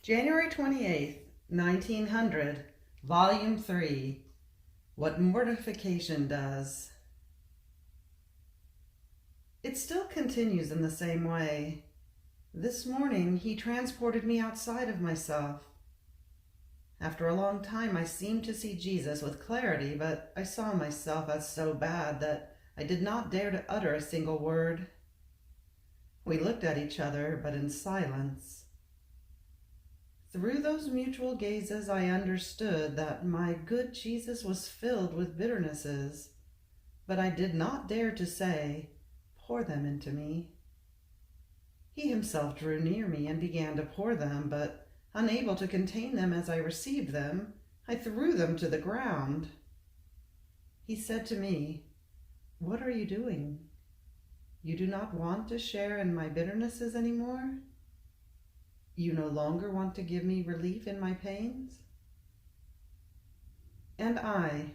January 28th, 1900, Volume 3, What Mortification Does. It still continues in the same way. This morning, he transported me outside of myself. After a long time, I seemed to see Jesus with clarity, but I saw myself as so bad that I did not dare to utter a single word. We looked at each other, but in silence. Through those mutual gazes, I understood that my good Jesus was filled with bitternesses, but I did not dare to say, "Pour them into me." He himself drew near me and began to pour them, but unable to contain them as I received them, I threw them to the ground. He said to me, "What are you doing? You do not want to share in my bitternesses anymore? You no longer want to give me relief in my pains?" And I,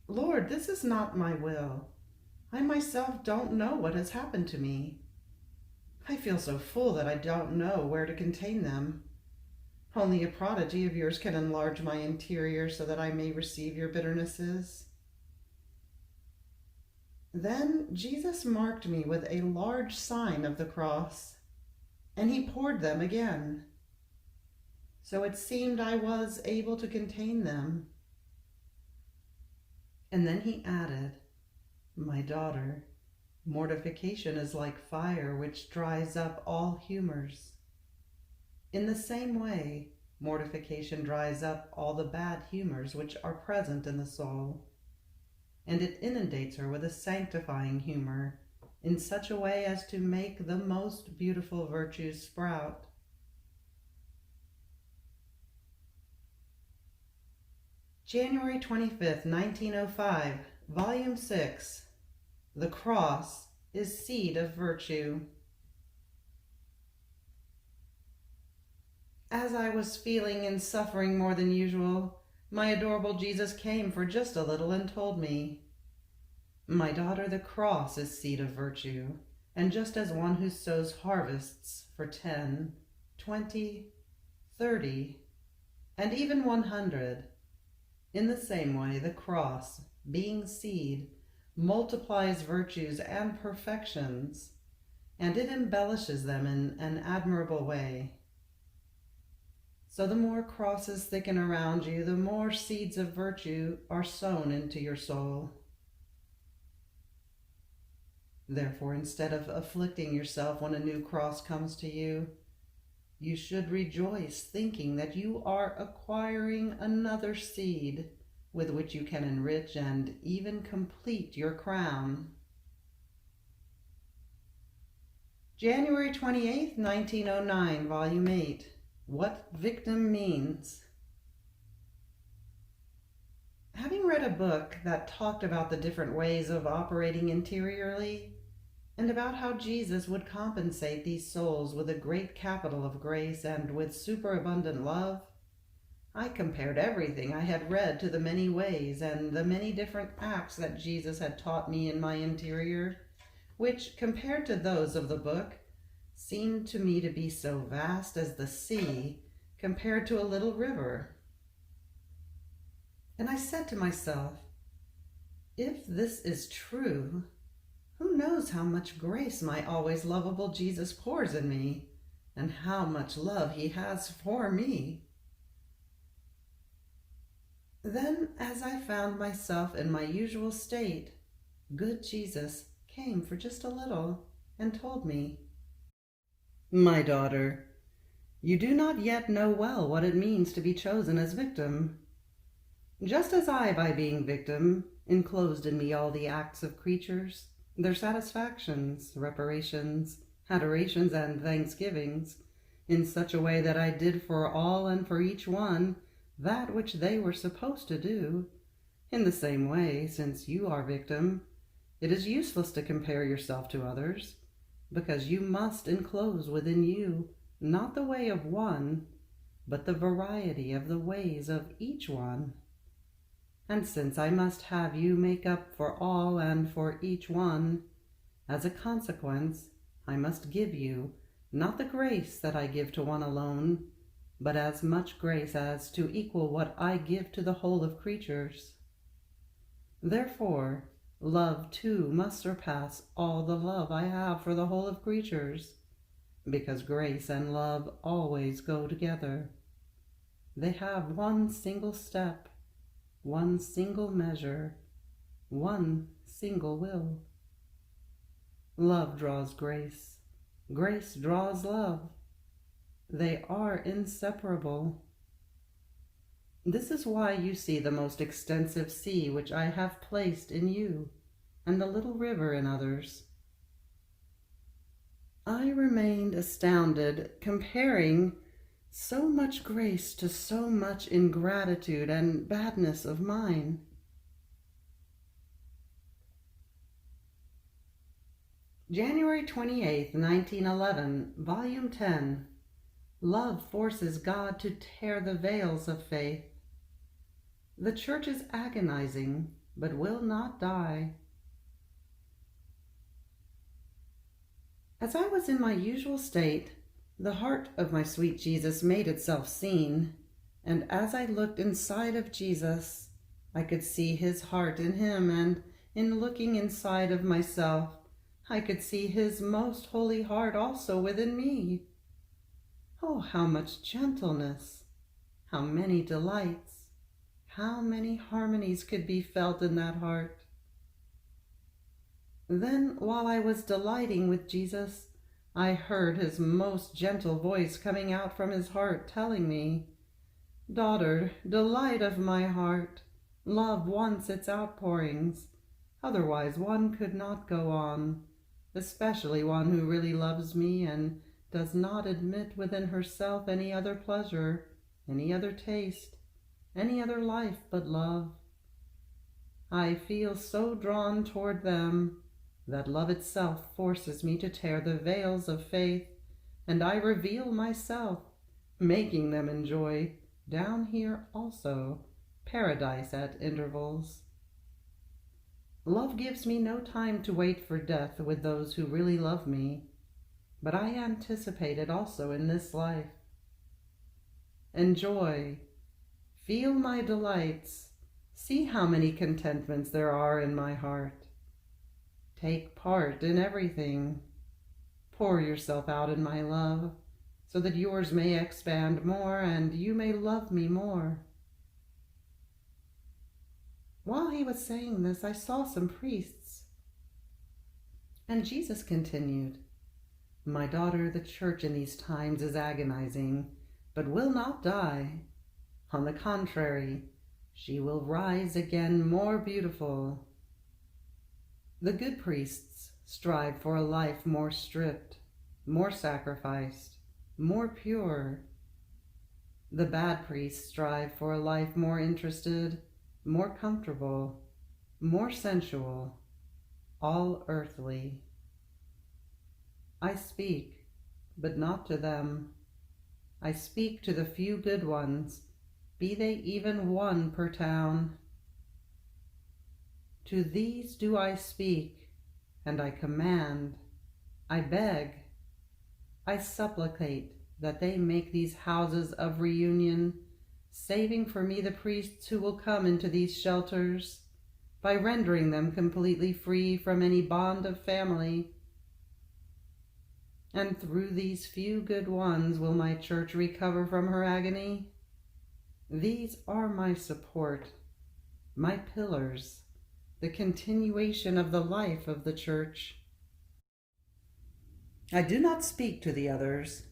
"Lord, this is not my will. I myself don't know what has happened to me. I feel so full that I don't know where to contain them. Only a prodigy of yours can enlarge my interior so that I may receive your bitternesses." Then Jesus marked me with a large sign of the cross, and he poured them again. So it seemed I was able to contain them. And then he added, "My daughter, mortification is like fire which dries up all humors. In the same way, mortification dries up all the bad humors which are present in the soul, and it inundates her with a sanctifying humor in such a way as to make the most beautiful virtues sprout." January 25th, 1905, Volume 6, The Cross is Seed of Virtue. As I was feeling and suffering more than usual, my adorable Jesus came for just a little and told me, "My daughter, the cross is seed of virtue, and just as one who sows harvests for 10, 20, 30, and even 100, in the same way the cross, being seed, multiplies virtues and perfections, and it embellishes them in an admirable way. So the more crosses thicken around you, the more seeds of virtue are sown into your soul. Therefore, instead of afflicting yourself when a new cross comes to you, you should rejoice, thinking that you are acquiring another seed with which you can enrich and even complete your crown. January 28th, 1909, Volume 8, What Victim Means. Having read a book that talked about the different ways of operating interiorly, and about how Jesus would compensate these souls with a great capital of grace and with superabundant love, I compared everything I had read to the many ways and the many different acts that Jesus had taught me in my interior, which, compared to those of the book, seemed to me to be so vast as the sea compared to a little river. And I said to myself, if this is true, who knows how much grace my always lovable Jesus pours in me, and how much love he has for me? Then, as I found myself in my usual state, good Jesus came for just a little and told me, "My daughter, you do not yet know well what it means to be chosen as victim. Just as I, by being victim, enclosed in me all the acts of creatures, their satisfactions, reparations, adorations, and thanksgivings, in such a way that I did for all and for each one that which they were supposed to do, in the same way, since you are victim, it is useless to compare yourself to others, because you must enclose within you not the way of one, but the variety of the ways of each one. And since I must have you make up for all and for each one, as a consequence, I must give you not the grace that I give to one alone, but as much grace as to equal what I give to the whole of creatures. Therefore, love too must surpass all the love I have for the whole of creatures, because grace and love always go together. They have one single step, one single measure, one single will. Love draws grace, grace draws love. They are inseparable. This is why you see the most extensive sea which I have placed in you, and the little river in others. I remained astounded, comparing so much grace to so much ingratitude and badness of mine. January 28th, 1911, Volume 10. Love forces God to tear the veils of faith. The Church is agonizing, but will not die. As I was in my usual state, the heart of my sweet Jesus made itself seen, and as I looked inside of Jesus, I could see his heart in him, and in looking inside of myself, I could see his most holy heart also within me. Oh, how much gentleness, how many delights, how many harmonies could be felt in that heart. Then, while I was delighting with Jesus, I heard his most gentle voice coming out from his heart, telling me, "Daughter, delight of my heart, love wants its outpourings, otherwise one could not go on, especially one who really loves me and does not admit within herself any other pleasure, any other taste, any other life but love. I feel so drawn toward them that love itself forces me to tear the veils of faith, and I reveal myself, making them enjoy, down here also, paradise at intervals. Love gives me no time to wait for death with those who really love me, but I anticipate it also in this life. Enjoy, feel my delights, see how many contentments there are in my heart. Take part in everything. Pour yourself out in my love, so that yours may expand more and you may love me more." While he was saying this, I saw some priests. And Jesus continued, "My daughter, the Church in these times is agonizing, but will not die. On the contrary, she will rise again more beautiful. The good priests strive for a life more stripped, more sacrificed, more pure. The bad priests strive for a life more interested, more comfortable, more sensual, all earthly. I speak, but not to them. I speak to the few good ones, be they even one per town. To these do I speak, and I command, I beg, I supplicate that they make these houses of reunion, saving for me the priests who will come into these shelters, by rendering them completely free from any bond of family. And through these few good ones will my Church recover from her agony. These are my support, my pillars, the continuation of the life of the Church. I do not speak to the others,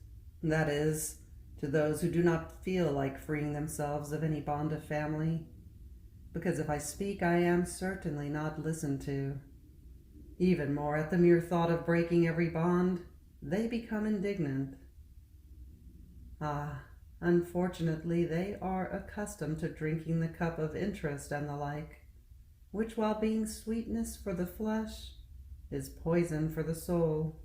that is, to those who do not feel like freeing themselves of any bond of family, because if I speak, I am certainly not listened to. Even more, at the mere thought of breaking every bond, they become indignant. Ah, unfortunately, they are accustomed to drinking the cup of interest and the like, which, while being sweetness for the flesh, is poison for the soul.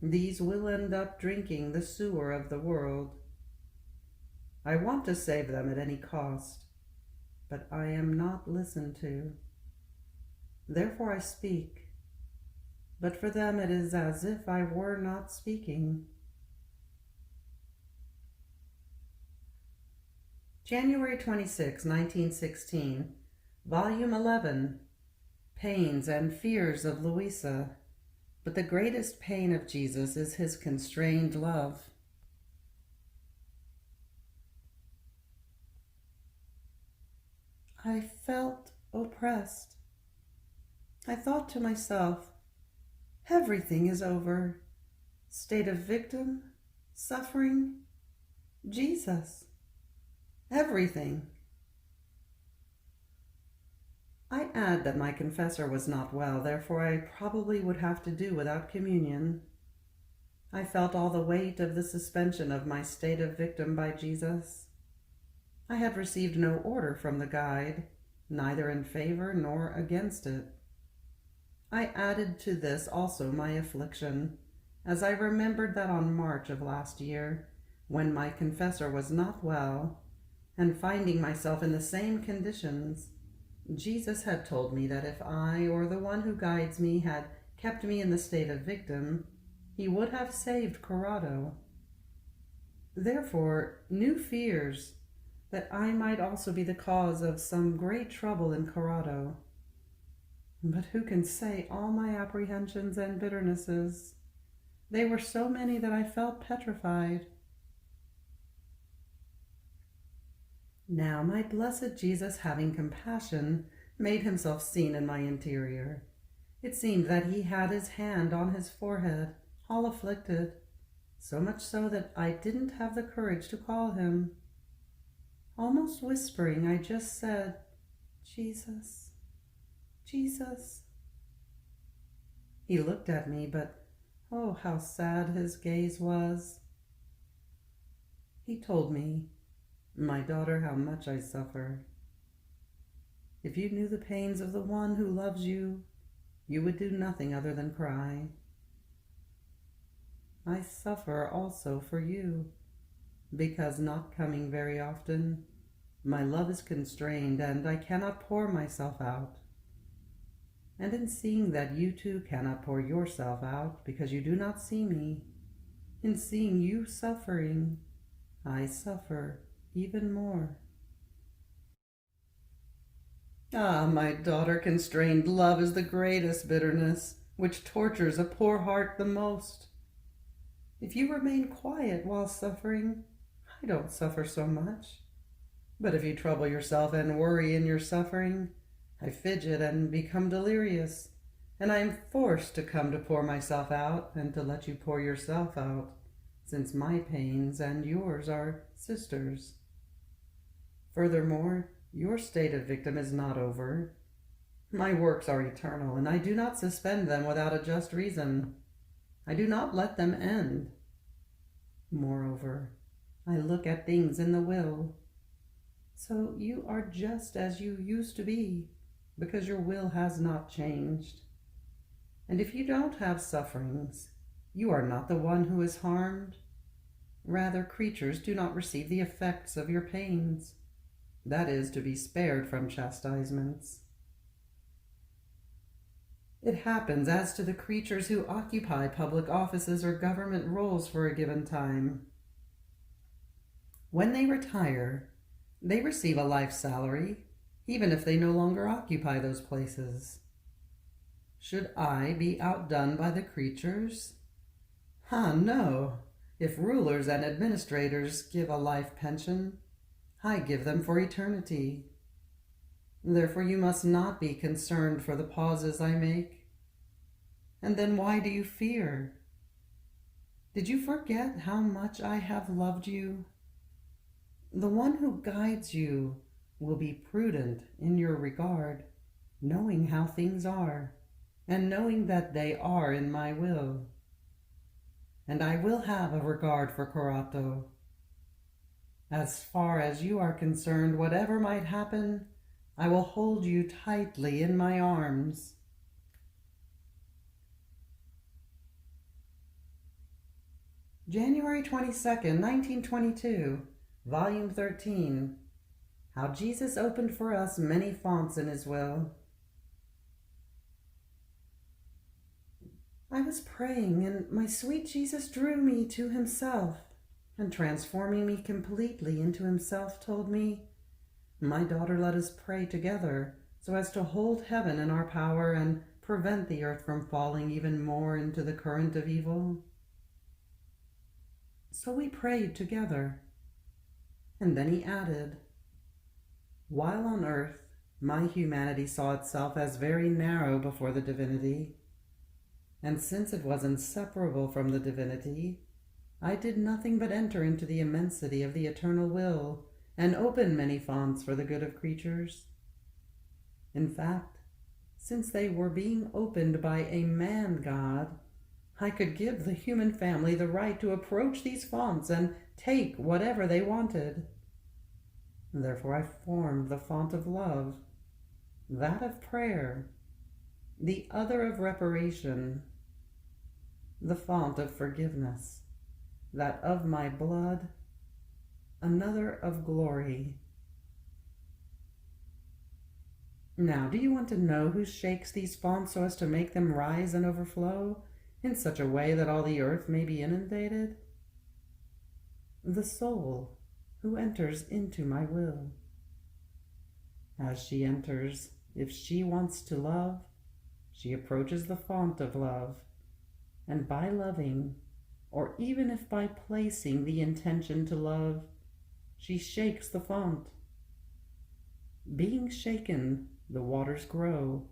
These will end up drinking the sewer of the world. I want to save them at any cost, but I am not listened to. Therefore I speak, but for them it is as if I were not speaking. January 26, 1916, Volume 11, Pains and Fears of Luisa. But the greatest pain of Jesus is his constrained love. I felt oppressed. I thought to myself, everything is over. State of victim, suffering, Jesus. Everything. I add that my confessor was not well, therefore I probably would have to do without communion. I felt all the weight of the suspension of my state of victim by Jesus. I had received no order from the guide, neither in favor nor against it. I added to this also my affliction, as I remembered that on March of last year, when my confessor was not well, and finding myself in the same conditions, Jesus had told me that if I or the one who guides me had kept me in the state of victim, he would have saved Corrado. Therefore, new fears that I might also be the cause of some great trouble in Corrado. But who can say all my apprehensions and bitternesses? They were so many that I felt petrified. Now my blessed Jesus, having compassion, made himself seen in my interior. It seemed that he had his hand on his forehead, all afflicted, so much so that I didn't have the courage to call him. Almost whispering, I just said, Jesus, Jesus. He looked at me, but oh, how sad his gaze was. He told me, my daughter, how much I suffer. If you knew the pains of the one who loves you, you would do nothing other than cry. I suffer also for you, because not coming very often, my love is constrained and I cannot pour myself out. And in seeing that you too cannot pour yourself out because you do not see me, in seeing you suffering, I suffer even more. Ah, my daughter, constrained love is the greatest bitterness, which tortures a poor heart the most. If you remain quiet while suffering, I don't suffer so much. But if you trouble yourself and worry in your suffering, I fidget and become delirious, and I am forced to come to pour myself out and to let you pour yourself out, since my pains and yours are sisters. Furthermore, your state of victim is not over. My works are eternal, and I do not suspend them without a just reason. I do not let them end. Moreover, I look at things in the will. So you are just as you used to be, because your will has not changed. And if you don't have sufferings, you are not the one who is harmed. Rather, creatures do not receive the effects of your pains. That is, to be spared from chastisements. It happens as to the creatures who occupy public offices or government roles for a given time. When they retire, they receive a life salary, even if they no longer occupy those places. Should I be outdone by the creatures? No. If rulers and administrators give a life pension, I give them for eternity. Therefore you must not be concerned for the pauses I make. And then why do you fear? Did you forget how much I have loved you? The one who guides you will be prudent in your regard, knowing how things are, and knowing that they are in my will. And I will have a regard for Corrado. As far as you are concerned, whatever might happen, I will hold you tightly in my arms. January 22nd, 1922, Volume 13, How Jesus Opened for Us Many Fonts in His Will. I was praying, and my sweet Jesus drew me to himself. and transforming me completely into himself, told me, "My daughter, let us pray together so as to hold heaven in our power and prevent the earth from falling even more into the current of evil." So we prayed together, and then he added, "While on earth, my humanity saw itself as very narrow before the divinity, and since it was inseparable from the divinity, I did nothing but enter into the immensity of the eternal will and open many fonts for the good of creatures. In fact, since they were being opened by a man-god, I could give the human family the right to approach these fonts and take whatever they wanted. Therefore I formed the font of love, that of prayer, the other of reparation, the font of forgiveness, that of my blood, another of glory." Now, do you want to know who shakes these fonts so as to make them rise and overflow in such a way that all the earth may be inundated? The soul who enters into my will. As she enters, if she wants to love, she approaches the font of love, and by loving, or even if by placing the intention to love, she shakes the font. Being shaken, the waters grow,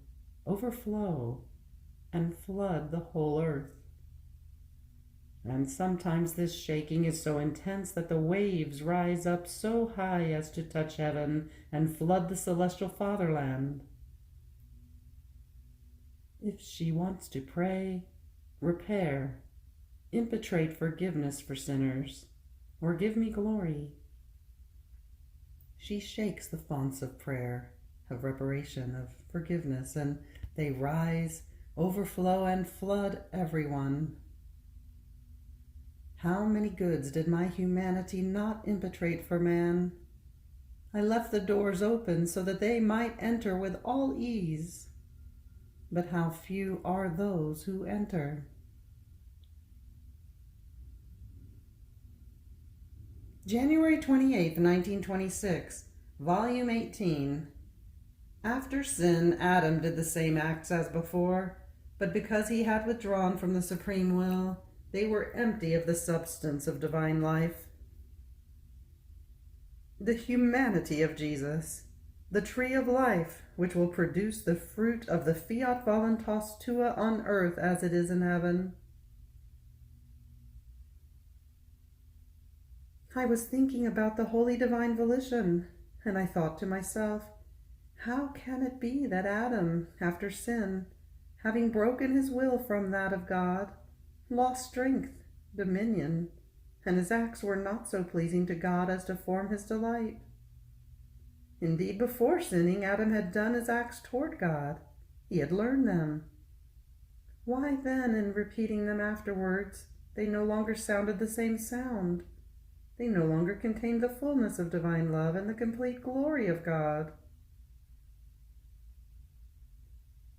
overflow, and flood the whole earth. And sometimes this shaking is so intense that the waves rise up so high as to touch heaven and flood the celestial fatherland. If she wants to pray, repair, impetrate forgiveness for sinners, or give me glory, she shakes the fonts of prayer, of reparation, of forgiveness, and they rise, overflow, and flood everyone. How many goods did my humanity not impetrate for man? I left the doors open so that they might enter with all ease. But how few are those who enter? January 28th, 1926, Volume 18. After sin, Adam did the same acts as before, but because he had withdrawn from the supreme will, they were empty of the substance of divine life. The humanity of Jesus, the tree of life, which will produce the fruit of the Fiat voluntas tua on earth as it is in heaven. I was thinking about the holy divine volition, and I thought to myself, how can it be that Adam, after sin, having broken his will from that of God, lost strength, dominion, and his acts were not so pleasing to God as to form his delight? Indeed, before sinning, Adam had done his acts toward God. He had learned them. Why then, in repeating them afterwards, they no longer sounded the same sound? They no longer contained the fullness of divine love and the complete glory of God.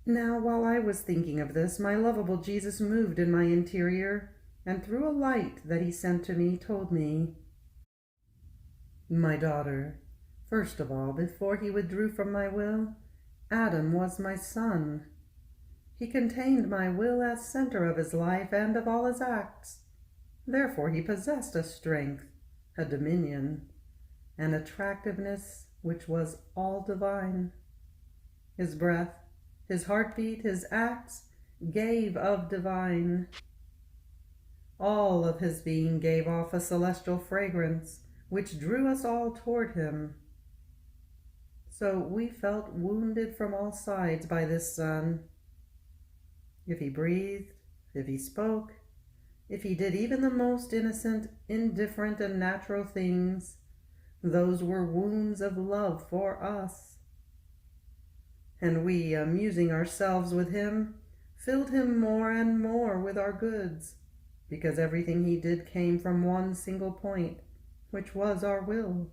Now, while I was thinking of this, my lovable Jesus moved in my interior, and through a light that he sent to me, told me, "My daughter, first of all, before he withdrew from my will, Adam was my son. He contained my will as center of his life and of all his acts. Therefore he possessed a strength, a dominion, an attractiveness which was all divine. His breath, his heartbeat, his acts gave of divine. All of his being gave off a celestial fragrance, which drew us all toward him. So we felt wounded from all sides by this son. If he breathed, if he spoke, if he did even the most innocent, indifferent, and natural things, those were wounds of love for us. And we, amusing ourselves with him, filled him more and more with our goods, because everything he did came from one single point, which was our will.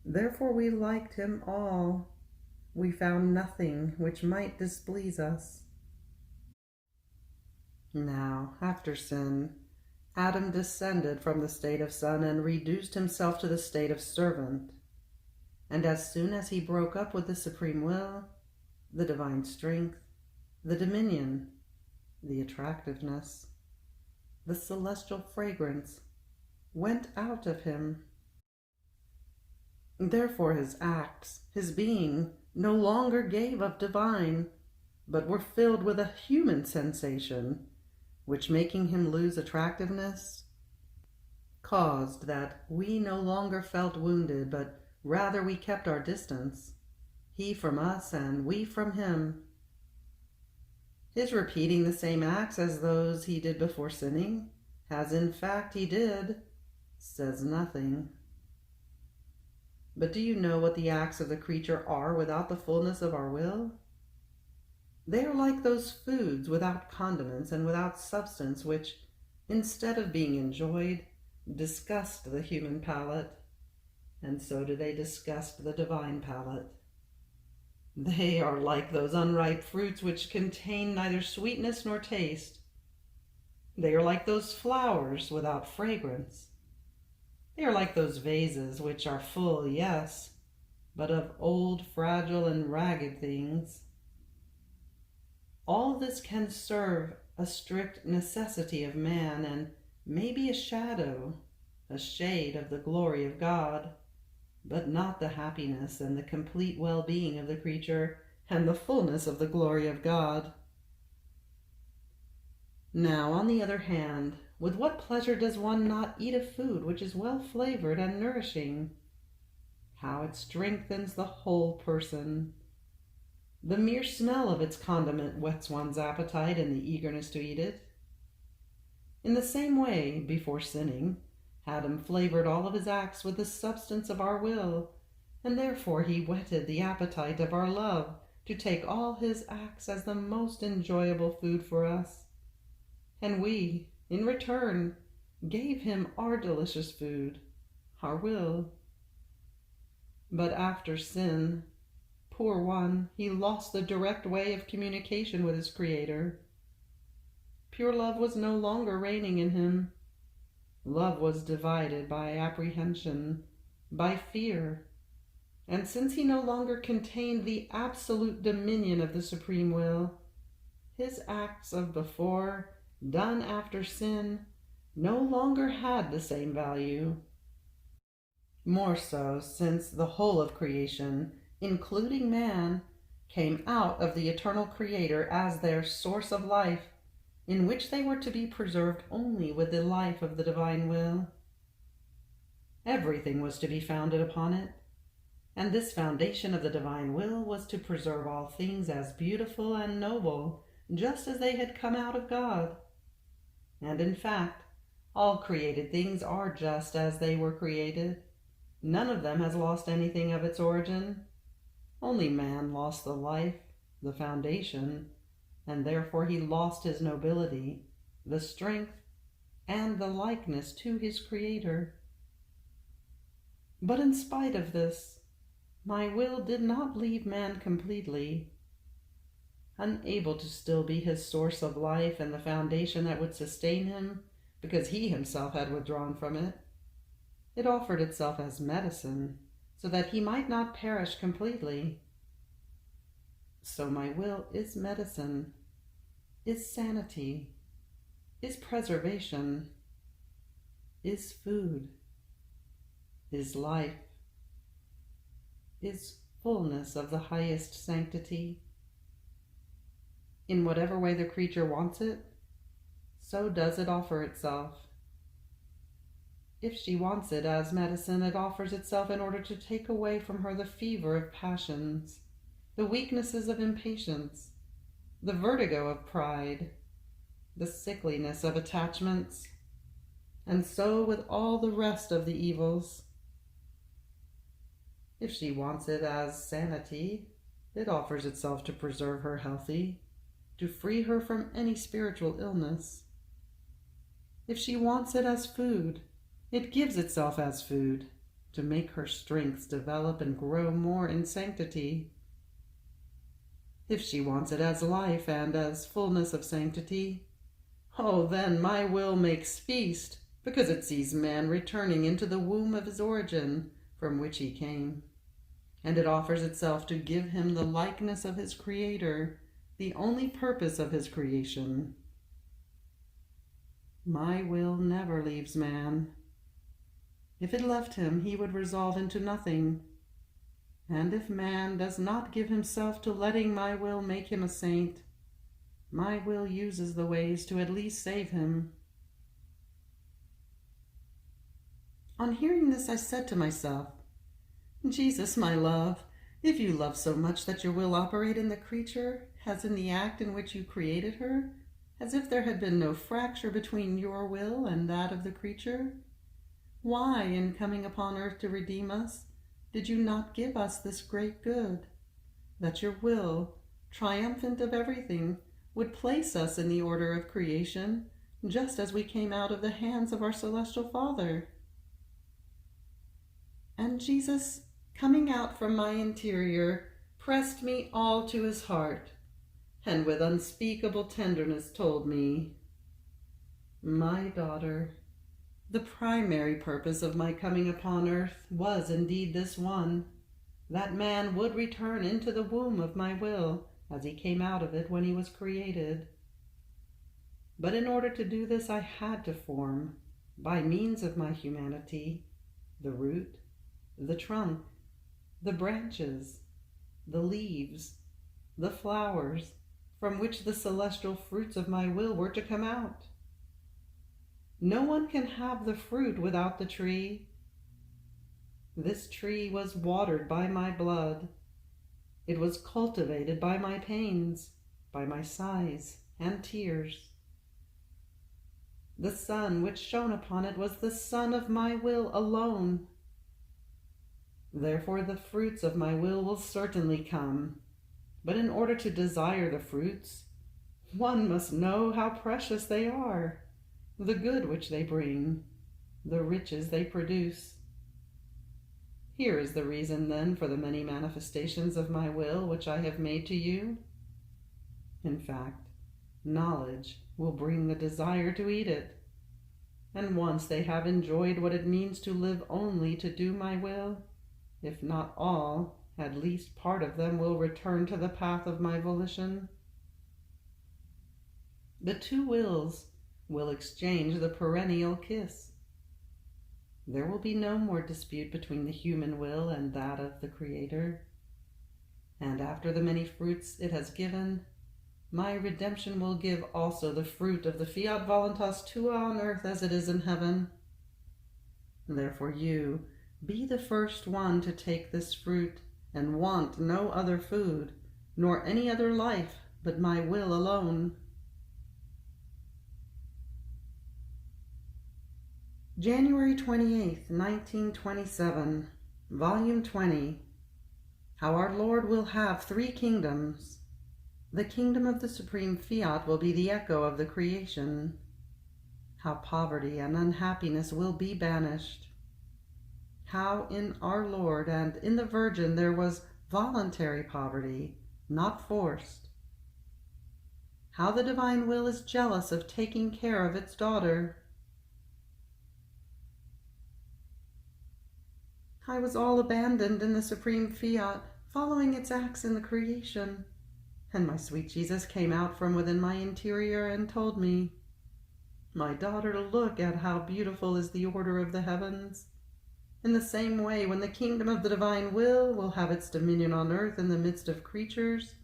Therefore we liked him all. We found nothing which might displease us. Now, after sin, Adam descended from the state of son and reduced himself to the state of servant. And as soon as he broke up with the supreme will, the divine strength, the dominion, the attractiveness, the celestial fragrance went out of him. Therefore his acts, his being, no longer gave of divine, but were filled with a human sensation, which, making him lose attractiveness, caused that we no longer felt wounded, but rather we kept our distance, he from us and we from him. His repeating the same acts as those he did before sinning, as in fact he did, says nothing. But do you know what the acts of the creature are without the fullness of our will? They are like those foods without condiments and without substance, which, instead of being enjoyed, disgust the human palate, and so do they disgust the divine palate. They are like those unripe fruits which contain neither sweetness nor taste. They are like those flowers without fragrance. They are like those vases which are full, yes, but of old, fragile, and ragged things. All this can serve a strict necessity of man, and may be a shadow, a shade of the glory of God, but not the happiness and the complete well-being of the creature and the fullness of the glory of God. Now, on the other hand, with what pleasure does one not eat of food which is well flavored and nourishing? How it strengthens the whole person! The mere smell of its condiment whets one's appetite and the eagerness to eat it. In the same way, before sinning, Adam flavored all of his acts with the substance of our will, and therefore he whetted the appetite of our love to take all his acts as the most enjoyable food for us. And we, in return, gave him our delicious food, our will. But after sin, poor one, he lost the direct way of communication with his Creator. Pure love was no longer reigning in him. Love was divided by apprehension, by fear, and since he no longer contained the absolute dominion of the supreme will, his acts of before, done after sin, no longer had the same value. More so, since the whole of creation, including man, came out of the eternal Creator as their source of life, in which they were to be preserved only with the life of the divine will. Everything was to be founded upon it, and this foundation of the divine will was to preserve all things as beautiful and noble, just as they had come out of God. And in fact, all created things are just as they were created. None of them has lost anything of its origin. Only man lost the life, the foundation, and therefore he lost his nobility, the strength, and the likeness to his Creator. But in spite of this, my will did not leave man completely. Unable to still be his source of life and the foundation that would sustain him, because he himself had withdrawn from it, it offered itself as medicine, so that he might not perish completely. So my will is medicine, is sanity, is preservation, is food, is life, is fullness of the highest sanctity. In whatever way the creature wants it, so does it offer itself. If she wants it as medicine, it offers itself in order to take away from her the fever of passions, the weaknesses of impatience, the vertigo of pride, the sickliness of attachments, and so with all the rest of the evils. If she wants it as sanity, it offers itself to preserve her healthy, to free her from any spiritual illness. If she wants it as food, it gives itself as food, to make her strengths develop and grow more in sanctity. If she wants it as life and as fullness of sanctity, Oh, then my will makes feast, because it sees man returning into the womb of his origin, from which he came. And it offers itself to give him the likeness of his Creator, the only purpose of his creation. My will never leaves man. If it left him, he would resolve into nothing. And if man does not give himself to letting my will make him a saint, my will uses the ways to at least save him. On hearing this, I said to myself, Jesus, my love, if you love so much that your will operate in the creature, as in the act in which you created her, as if there had been no fracture between your will and that of the creature, why, in coming upon earth to redeem us, did you not give us this great good, that your will, triumphant of everything, would place us in the order of creation, just as we came out of the hands of our celestial Father? And Jesus, coming out from my interior, pressed me all to his heart, and with unspeakable tenderness told me, my daughter, the primary purpose of my coming upon earth was indeed this one, that man would return into the womb of my will, as he came out of it when he was created. But in order to do this, I had to form, by means of my humanity, the root, the trunk, the branches, the leaves, the flowers, from which the celestial fruits of my will were to come out. No one can have the fruit without the tree. This tree was watered by my blood. It was cultivated by my pains, by my sighs and tears. The sun which shone upon it was the sun of my will alone. Therefore the fruits of my will certainly come. But in order to desire the fruits, one must know how precious they are, the good which they bring, the riches they produce. Here is the reason, then, for the many manifestations of my will which I have made to you. In fact, knowledge will bring the desire to eat it. And once they have enjoyed what it means to live only to do my will, if not all, at least part of them will return to the path of my volition. The two wills will exchange the perennial kiss. There will be no more dispute between the human will and that of the Creator. And after the many fruits it has given, my redemption will give also the fruit of the Fiat Voluntas tua on earth as it is in heaven. Therefore you, be the first one to take this fruit, and want no other food, nor any other life but my will alone. January 28th, 1927, Volume 20. How our Lord will have three kingdoms. The kingdom of the supreme Fiat will be the echo of the creation. How poverty and unhappiness will be banished. How in our Lord and in the Virgin there was voluntary poverty, not forced. How the divine will is jealous of taking care of its daughter. I was all abandoned in the supreme Fiat, following its acts in the creation, and my sweet Jesus came out from within my interior and told me, my daughter, look at how beautiful is the order of the heavens. In the same way, when the kingdom of the divine will have its dominion on earth in the midst of creatures,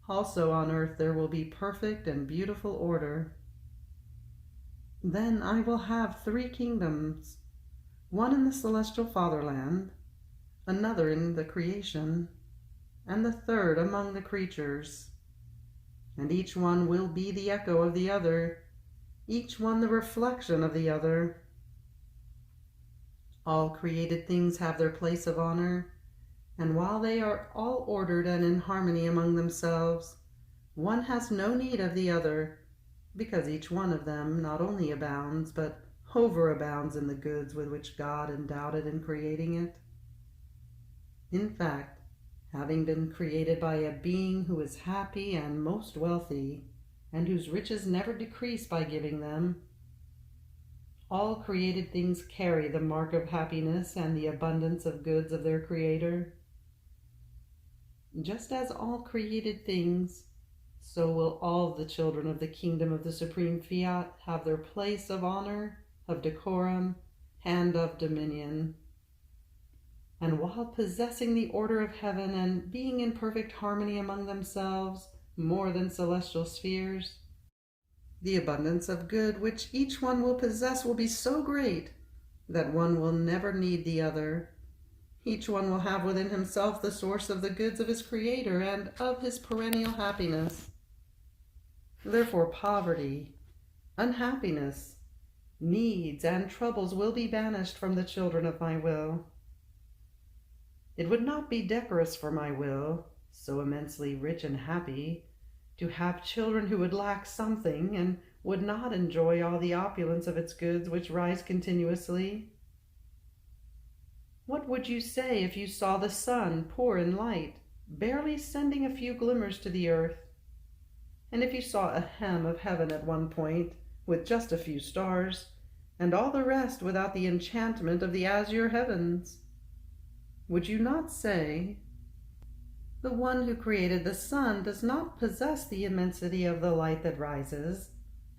also on earth there will be perfect and beautiful order. Then I will have three kingdoms, one in the celestial fatherland, another in the creation, and the third among the creatures. And each one will be the echo of the other, each one the reflection of the other. All created things have their place of honor, and while they are all ordered and in harmony among themselves, one has no need of the other, because each one of them not only abounds, but overabounds in the goods with which God endowed it in creating it. In fact, having been created by a being who is happy and most wealthy, and whose riches never decrease by giving them. All created things carry the mark of happiness and the abundance of goods of their Creator. Just as all created things, so will all the children of the kingdom of the supreme Fiat have their place of honor, of decorum, and of dominion. And while possessing the order of heaven and being in perfect harmony among themselves, more than celestial spheres, the abundance of good which each one will possess will be so great that one will never need the other. Each one will have within himself the source of the goods of his Creator and of his perennial happiness. Therefore poverty, unhappiness, needs, and troubles will be banished from the children of my will. It would not be decorous for my will, so immensely rich and happy, to have children who would lack something and would not enjoy all the opulence of its goods which rise continuously. What would you say if you saw the sun poor in light, barely sending a few glimmers to the earth, and if you saw a hem of heaven at one point, with just a few stars, and all the rest without the enchantment of the azure heavens? Would you not say, "The one who created the sun does not possess the immensity of the light that rises,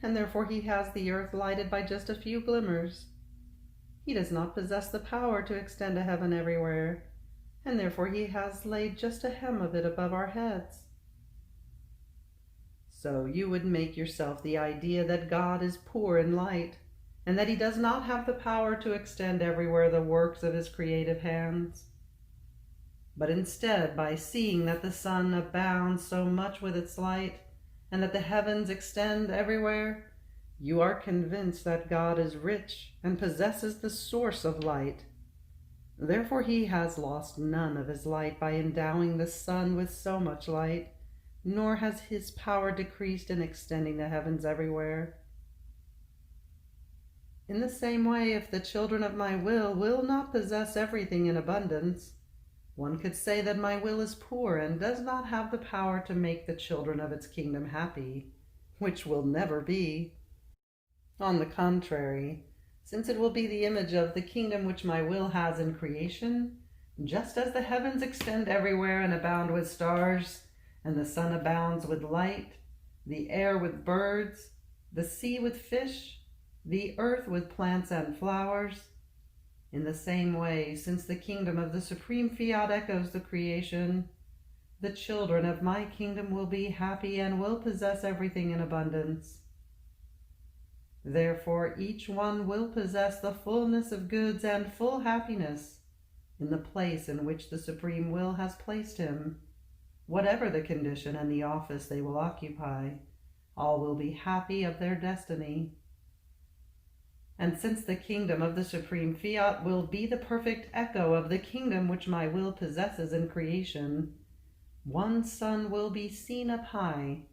and therefore he has the earth lighted by just a few glimmers. He does not possess the power to extend a heaven everywhere, and therefore he has laid just a hem of it above our heads." So you would make yourself the idea that God is poor in light, and that he does not have the power to extend everywhere the works of his creative hands. But instead, by seeing that the sun abounds so much with its light, and that the heavens extend everywhere, you are convinced that God is rich and possesses the source of light. Therefore he has lost none of his light by endowing the sun with so much light, nor has his power decreased in extending the heavens everywhere. In the same way, if the children of my will not possess everything in abundance, one could say that my will is poor and does not have the power to make the children of its kingdom happy, which will never be. On the contrary, since it will be the image of the kingdom which my will has in creation, just as the heavens extend everywhere and abound with stars, and the sun abounds with light, the air with birds, the sea with fish, the earth with plants and flowers, in the same way, since the kingdom of the supreme Fiat echoes the creation, the children of my kingdom will be happy and will possess everything in abundance. Therefore each one will possess the fullness of goods and full happiness in the place in which the supreme will has placed him. Whatever the condition and the office they will occupy, all will be happy of their destiny. And since the kingdom of the supreme Fiat will be the perfect echo of the kingdom which my will possesses in creation, one sun will be seen up high,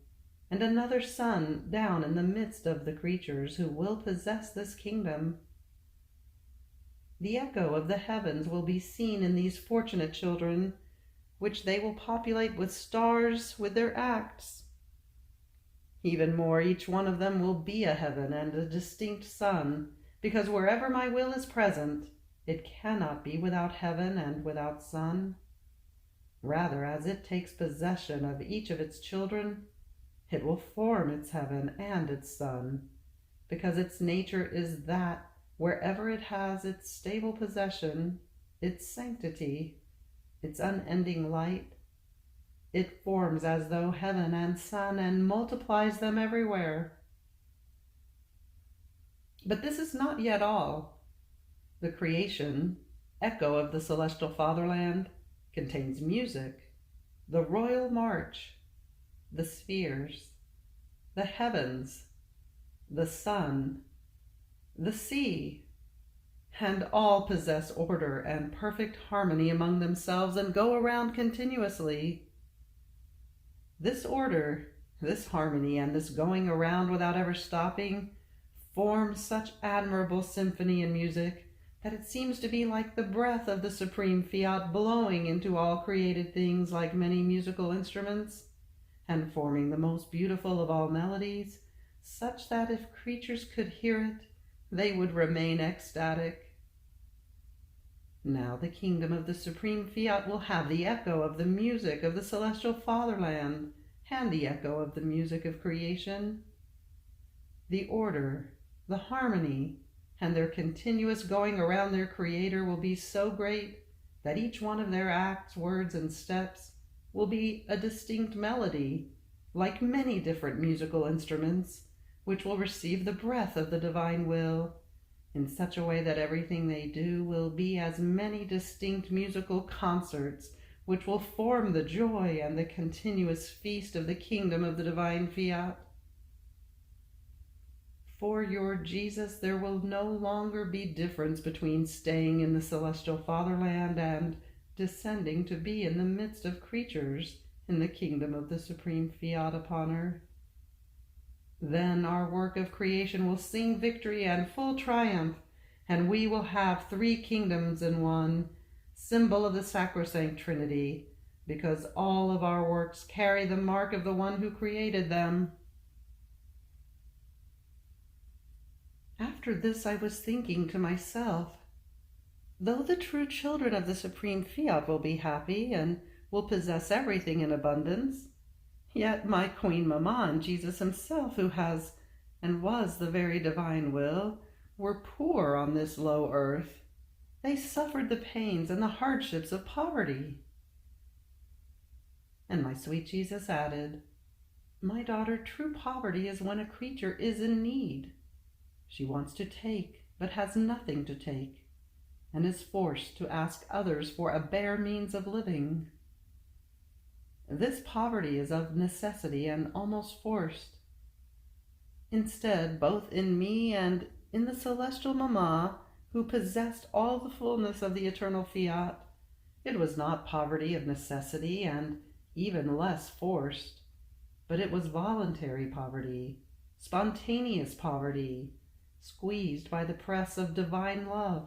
and another sun down in the midst of the creatures who will possess this kingdom. The echo of the heavens will be seen in these fortunate children, which they will populate with stars with their acts. Even more, each one of them will be a heaven and a distinct sun, because wherever my will is present, it cannot be without heaven and without sun. Rather, as it takes possession of each of its children, it will form its heaven and its sun, because its nature is that wherever it has its stable possession, its sanctity, its unending light, it forms as though heaven and sun and multiplies them everywhere. But this is not yet all. The creation, echo of the celestial fatherland, contains music, the royal march, the spheres, the heavens, the sun, the sea, and all possess order and perfect harmony among themselves and go around continuously. This order, this harmony, and this going around without ever stopping form such admirable symphony and music that it seems to be like the breath of the supreme Fiat blowing into all created things like many musical instruments, and forming the most beautiful of all melodies, such that if creatures could hear it, they would remain ecstatic. Now the kingdom of the supreme Fiat will have the echo of the music of the celestial fatherland and the echo of the music of creation. The order, the harmony, and their continuous going around their Creator will be so great that each one of their acts, words, and steps will be a distinct melody, like many different musical instruments, which will receive the breath of the divine will, in such a way that everything they do will be as many distinct musical concerts, which will form the joy and the continuous feast of the kingdom of the divine Fiat. For your Jesus, there will no longer be difference between staying in the celestial fatherland and descending to be in the midst of creatures in the kingdom of the supreme Fiat upon earth. Then our work of creation will sing victory and full triumph, and we will have 3 kingdoms in one, symbol of the sacrosanct Trinity, because all of our works carry the mark of the one who created them. After this I was thinking to myself, though the true children of the supreme Fiat will be happy and will possess everything in abundance, yet my Queen Mamma and Jesus himself, who has and was the very divine will, were poor on this low earth. They suffered the pains and the hardships of poverty. And my sweet Jesus added, my daughter, true poverty is when a creature is in need. She wants to take, but has nothing to take, and is forced to ask others for a bare means of living. This poverty is of necessity and almost forced. Instead, both in me and in the celestial Mamma, who possessed all the fullness of the eternal Fiat, it was not poverty of necessity and even less forced, but it was voluntary poverty, spontaneous poverty, squeezed by the press of divine love.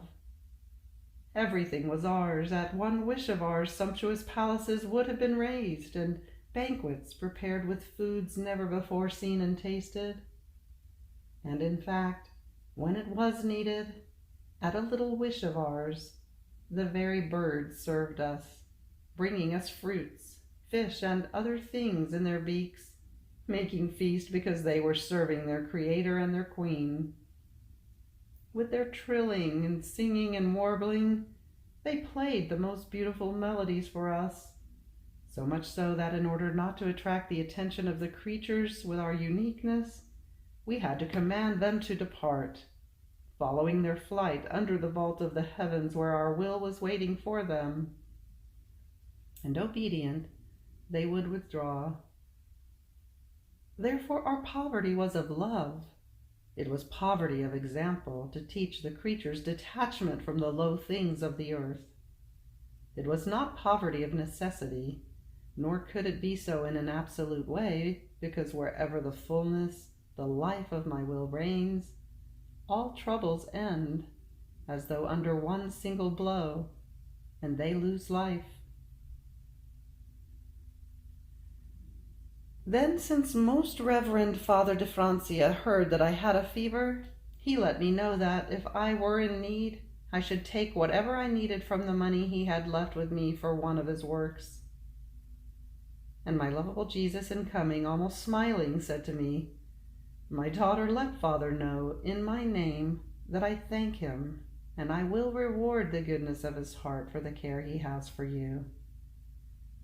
Everything was ours. At one wish of ours, sumptuous palaces would have been raised, and banquets prepared with foods never before seen and tasted. And in fact, when it was needed, at a little wish of ours, the very birds served us, bringing us fruits, fish, and other things in their beaks, making feast because they were serving their Creator and their Queen. With their trilling and singing and warbling, they played the most beautiful melodies for us, so much so that in order not to attract the attention of the creatures with our uniqueness, we had to command them to depart, following their flight under the vault of the heavens where our will was waiting for them. And obedient, they would withdraw. Therefore our poverty was of love. It was poverty of example to teach the creatures detachment from the low things of the earth. It was not poverty of necessity, nor could it be so in an absolute way, because wherever the fullness, the life of my will reigns, all troubles end, as though under one single blow, and they lose life. Then, since most Reverend Father de Francia heard that I had a fever, he let me know that, if I were in need, I should take whatever I needed from the money he had left with me for one of his works. And my lovable Jesus, in coming, almost smiling, said to me, my daughter, let Father know, in my name, that I thank him, and I will reward the goodness of his heart for the care he has for you.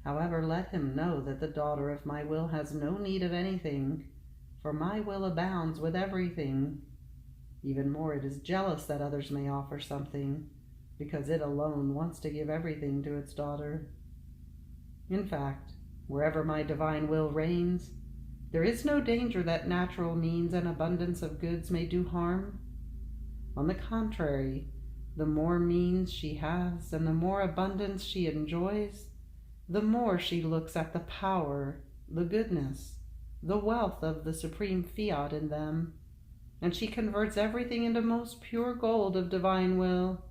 However, let him know that the daughter of my will has no need of anything, for my will abounds with everything. Even more, it is jealous that others may offer something, because it alone wants to give everything to its daughter. In fact, wherever my divine will reigns, there is no danger that natural means and abundance of goods may do harm. On the contrary, the more means she has and the more abundance she enjoys, the more she looks at the power, the goodness, the wealth of the supreme Fiat in them, and she converts everything into most pure gold of divine will.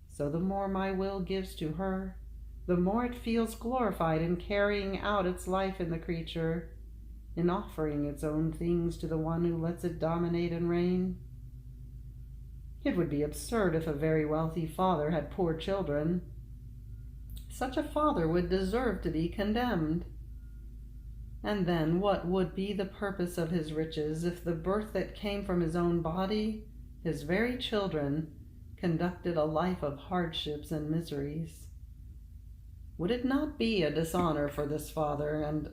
So the more my will gives to her, the more it feels glorified in carrying out its life in the creature, in offering its own things to the one who lets it dominate and reign. It would be absurd if a very wealthy father had poor children. Such a father would deserve to be condemned. And then what would be the purpose of his riches if the birth that came from his own body, his very children, conducted a life of hardships and miseries? Would it not be a dishonor for this father and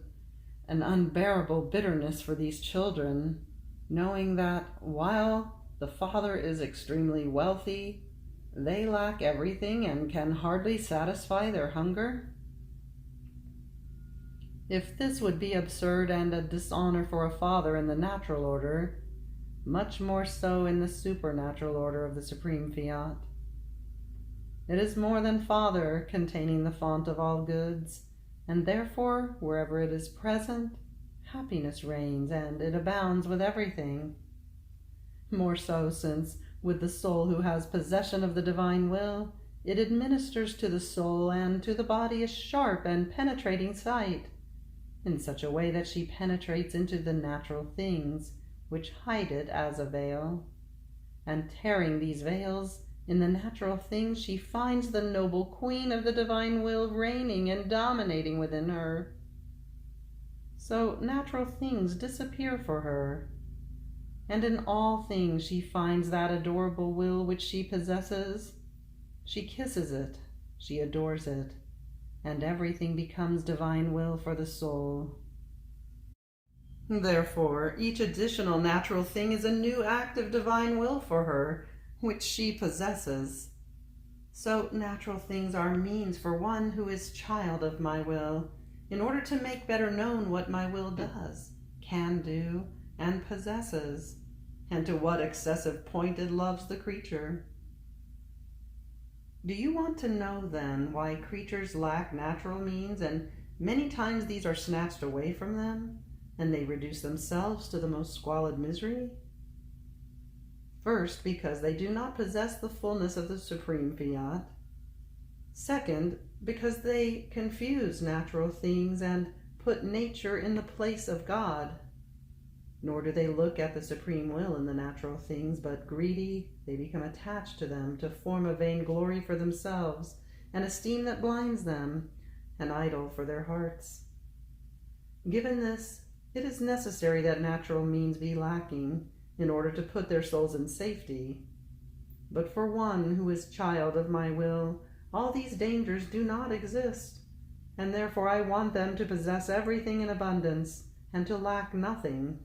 an unbearable bitterness for these children, knowing that while the father is extremely wealthy, they lack everything and can hardly satisfy their hunger? If this would be absurd and a dishonor for a father in the natural order, much more so in the supernatural order of the supreme Fiat. It is more than father, containing the font of all goods, and therefore, wherever it is present, happiness reigns, and it abounds with everything. More so, since, with the soul who has possession of the divine will, it administers to the soul and to the body a sharp and penetrating sight, in such a way that she penetrates into the natural things, which hide it as a veil. And tearing these veils, in the natural things she finds the noble queen of the divine will reigning and dominating within her. So natural things disappear for her, and in all things she finds that adorable will which she possesses. She kisses it, she adores it, and everything becomes divine will for the soul. Therefore, each additional natural thing is a new act of divine will for her, which she possesses. So natural things are means for one who is child of my will, in order to make better known what my will does, can do, and possesses, and to what excessive point it loves the creature. Do you want to know, then, why creatures lack natural means, and many times these are snatched away from them, and they reduce themselves to the most squalid misery? First, because they do not possess the fullness of the supreme Fiat. Second, because they confuse natural things and put nature in the place of God. Nor do they look at the supreme will in the natural things, but greedy, they become attached to them to form a vain glory for themselves, an esteem that blinds them, an idol for their hearts. Given this, it is necessary that natural means be lacking, in order to put their souls in safety. But for one who is child of my will, all these dangers do not exist, and therefore I want them to possess everything in abundance, and to lack nothing.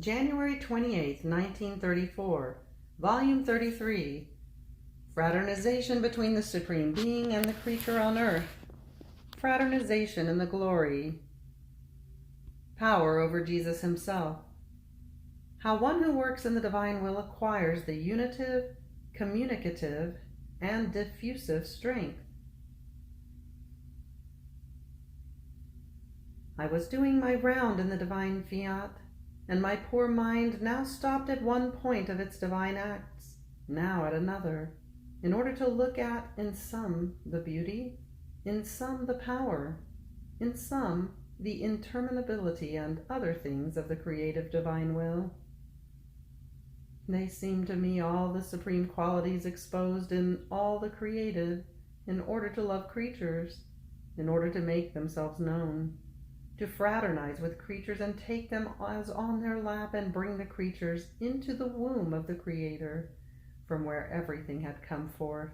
January 28, 1934, Volume 33, Fraternization between the Supreme Being and the creature on earth. Fraternization in the glory. Power over Jesus himself. How one who works in the divine will acquires the unitive, communicative, and diffusive strength. I was doing my round in the divine Fiat, and my poor mind now stopped at one point of its divine acts, now at another, in order to look at in some the beauty, in some the power, in some the interminability and other things of the creative divine will. They seem to me all the supreme qualities exposed in all the created, in order to love creatures, in order to make themselves known, to fraternize with creatures and take them as on their lap and bring the creatures into the womb of the Creator, from where everything had come forth,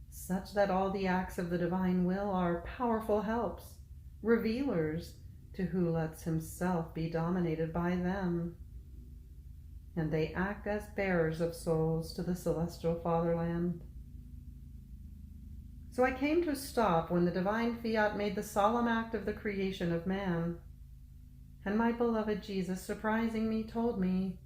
such that all the acts of the divine will are powerful helps, revealers, to who lets himself be dominated by them. And they act as bearers of souls to the celestial fatherland. So I came to a stop when the divine Fiat made the solemn act of the creation of man. And my beloved Jesus, surprising me, told me,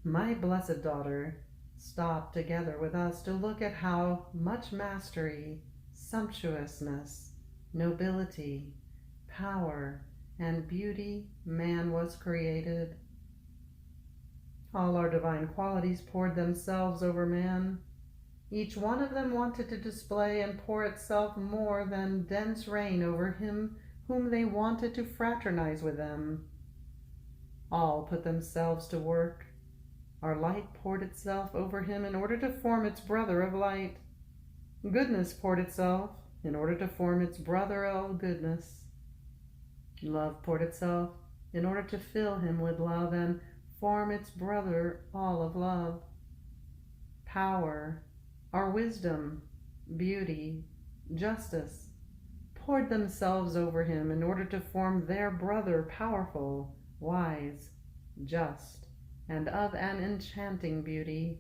"My blessed daughter, stop together with us to look at how much mastery, sumptuousness, nobility, power, and beauty man was created. All our divine qualities poured themselves over man. Each one of them wanted to display and pour itself more than dense rain over him whom they wanted to fraternize with them. All put themselves to work. Our light poured itself over him in order to form its brother of light. Goodness poured itself in order to form its brother of goodness. Love poured itself in order to fill him with love and form its brother all of love. Power, our wisdom, beauty, justice, poured themselves over him in order to form their brother powerful, wise, just, and of an enchanting beauty.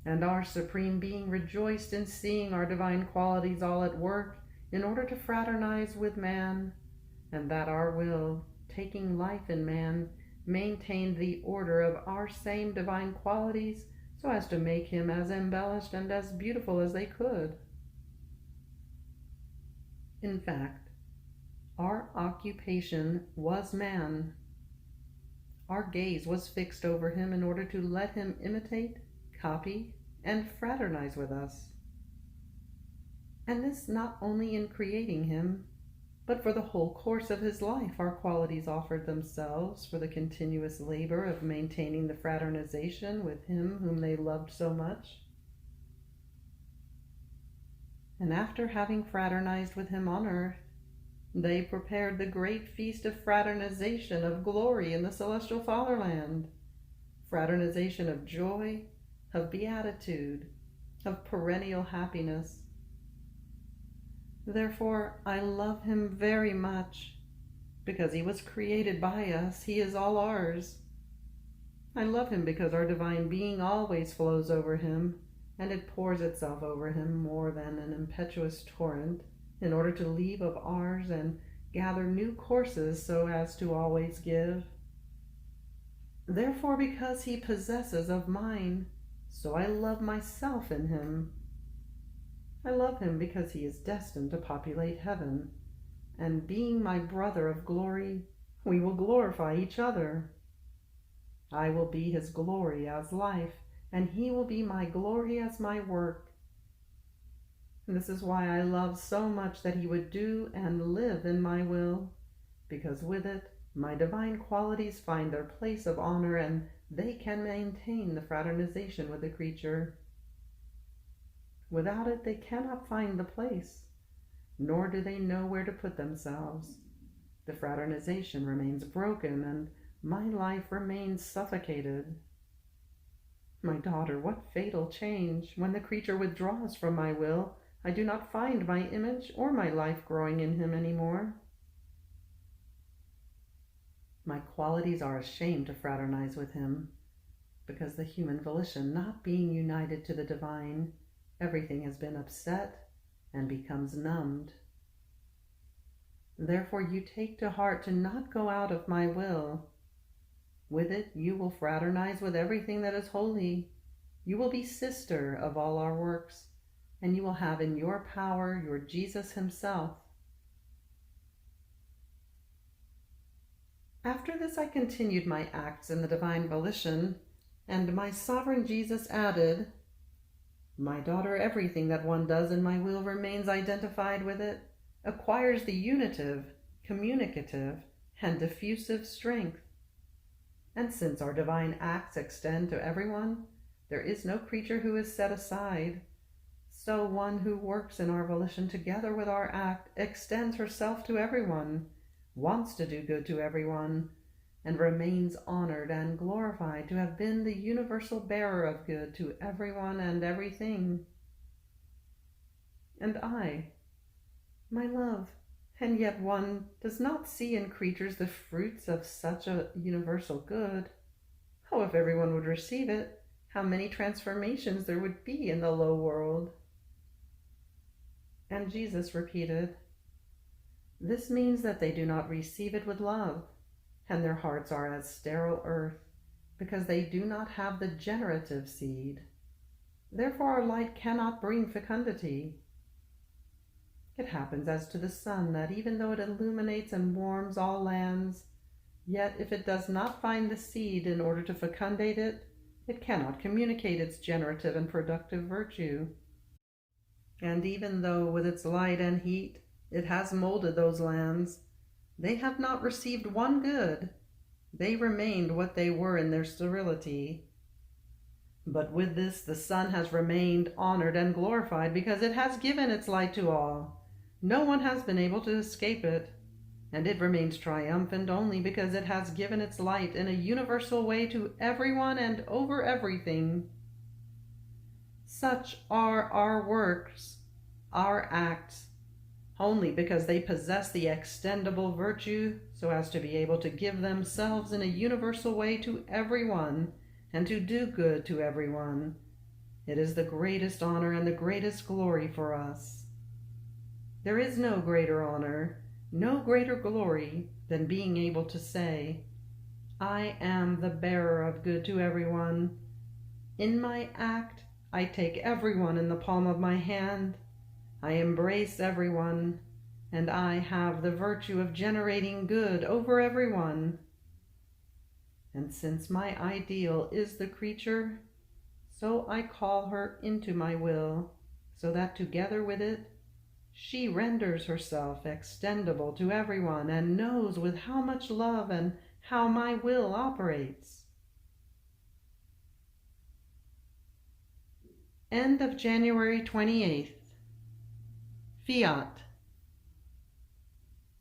And our Supreme Being rejoiced in seeing our divine qualities all at work in order to fraternize with man, and that our will, taking life in man, maintained the order of our same divine qualities so as to make him as embellished and as beautiful as they could. In fact, our occupation was man. Our gaze was fixed over him in order to let him imitate, copy, and fraternize with us. And this not only in creating him, but for the whole course of his life our qualities offered themselves for the continuous labor of maintaining the fraternization with him whom they loved so much. And after having fraternized with him on earth, they prepared the great feast of fraternization of glory in the celestial fatherland, fraternization of joy, of beatitude, of perennial happiness. Therefore, I love him very much. Because he was created by us, he is all ours. I love him because our divine being always flows over him, and it pours itself over him more than an impetuous torrent, in order to leave of ours and gather new courses so as to always give. Therefore, because he possesses of mine, so I love myself in him. I love him because he is destined to populate heaven, and being my brother of glory, we will glorify each other. I will be his glory as life, and he will be my glory as my work. And this is why I love so much that he would do and live in my will, because with it my divine qualities find their place of honor, and they can maintain the fraternization with the creature. Without it, they cannot find the place, nor do they know where to put themselves. The fraternization remains broken, and my life remains suffocated. My daughter, what fatal change! When the creature withdraws from my will, I do not find my image or my life growing in him any more. My qualities are ashamed to fraternize with him, because the human volition not being united to the divine, everything has been upset and becomes numbed. Therefore you take to heart to not go out of my will. With it you will fraternize with everything that is holy. You will be sister of all our works, and you will have in your power your Jesus himself. After this I continued my acts in the divine volition, and my sovereign Jesus added, My daughter, everything that one does in my will remains identified with it, acquires the unitive, communicative, and diffusive strength. And since our divine acts extend to everyone, there is no creature who is set aside. So one who works in our volition together with our act extends herself to everyone, wants to do good to everyone, and remains honored and glorified to have been the universal bearer of good to everyone and everything. And I, my love, and yet one does not see in creatures the fruits of such a universal good. Oh, if everyone would receive it, how many transformations there would be in the low world. And Jesus repeated, This means that they do not receive it with love, and their hearts are as sterile earth, because they do not have the generative seed. Therefore our light cannot bring fecundity. It happens as to the sun, that even though it illuminates and warms all lands, yet if it does not find the seed in order to fecundate it, it cannot communicate its generative and productive virtue. And even though with its light and heat it has molded those lands, they have not received one good. They remained what they were in their sterility. But with this the sun has remained honored and glorified because it has given its light to all. No one has been able to escape it, and it remains triumphant only because it has given its light in a universal way to everyone and over everything. Such are our works, our acts, only because they possess the extendable virtue so as to be able to give themselves in a universal way to everyone and to do good to everyone. It is the greatest honor and the greatest glory for us. There is no greater honor, no greater glory than being able to say, I am the bearer of good to everyone. In my act, I take everyone in the palm of my hand. I embrace everyone, and I have the virtue of generating good over everyone. And since my ideal is the creature, so I call her into my will, so that together with it, she renders herself extendable to everyone and knows with how much love and how my will operates. End of January 28th. Fiat.